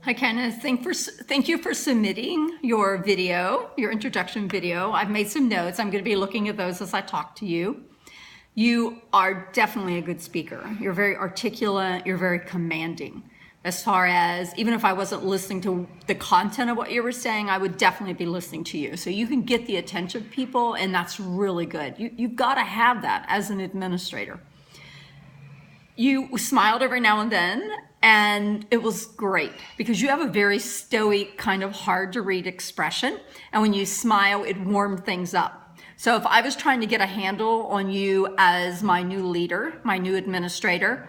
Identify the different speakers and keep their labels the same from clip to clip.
Speaker 1: Hi, Kenneth. Thank you for submitting your video, your introduction video. I've made some notes. I'm going to be looking at those as I talk to you. You are definitely a good speaker. You're very articulate. You're very commanding. As far as, even if I wasn't listening to the content of what you were saying, I would definitely be listening to you. So you can get the attention of people, and that's really good. You've got to have that as an administrator. You smiled every now and then, and it was great because you have a very stoic, kind of hard to read expression. And when you smile, it warmed things up. So if I was trying to get a handle on you as my new leader, my new administrator,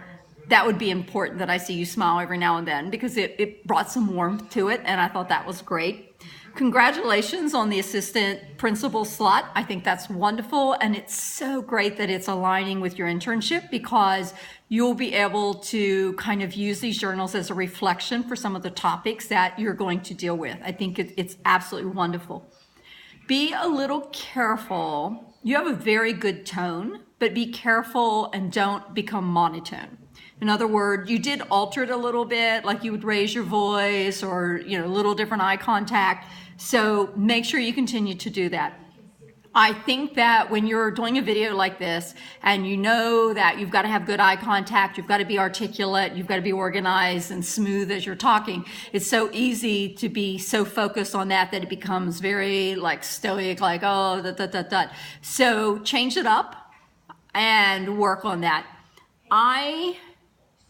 Speaker 1: that would be important that I see you smile every now and then because it brought some warmth to it, and I thought that was great. Congratulations on the assistant principal slot. I think that's wonderful, and it's so great that it's aligning with your internship because you'll be able to kind of use these journals as a reflection for some of the topics that you're going to deal with. I think it's absolutely wonderful. Be a little careful. You have a very good tone, but be careful and don't become monotone. In other words, you did alter it a little bit, like you would raise your voice or, a little different eye contact. So make sure you continue to do that. I think that when you're doing a video like this and you know that you've got to have good eye contact, you've got to be articulate, you've got to be organized and smooth as you're talking, it's so easy to be so focused on that it becomes very stoic, So change it up and work on that.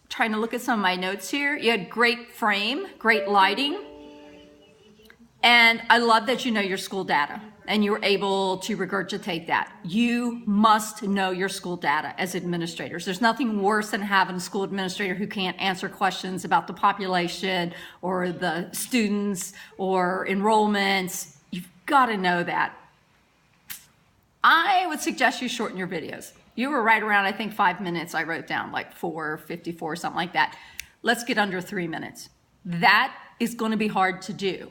Speaker 1: Trying to look at some of my notes here. You had great frame, great lighting. And I love that you know your school data and you're able to regurgitate that. You must know your school data as administrators. There's nothing worse than having a school administrator who can't answer questions about the population or the students or enrollments. You've got to know that. I would suggest you shorten your videos. You were right around, I think, 5 minutes. I wrote down like 4:54, something like that. Let's get under 3 minutes. That is going to be hard to do.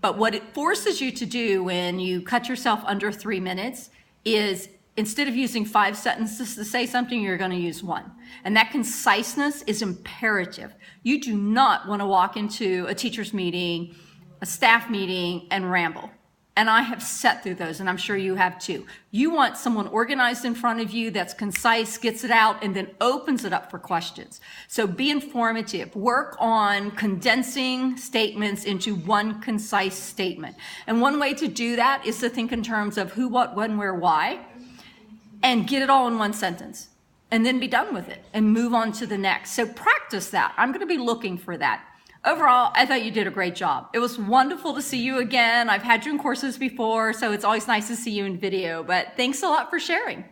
Speaker 1: But what it forces you to do when you cut yourself under 3 minutes is instead of using 5 sentences to say something, you're going to use 1. And that conciseness is imperative. You do not want to walk into a teacher's meeting, a staff meeting, and ramble. And I have sat through those, and I'm sure you have too. You want someone organized in front of you that's concise, gets it out, and then opens it up for questions. So be informative. Work on condensing statements into one concise statement. And one way to do that is to think in terms of who, what, when, where, why, and get it all in one sentence. And then be done with it and move on to the next. So practice that. I'm going to be looking for that. Overall, I thought you did a great job. It was wonderful to see you again. I've had you in courses before, so it's always nice to see you in video, but thanks a lot for sharing.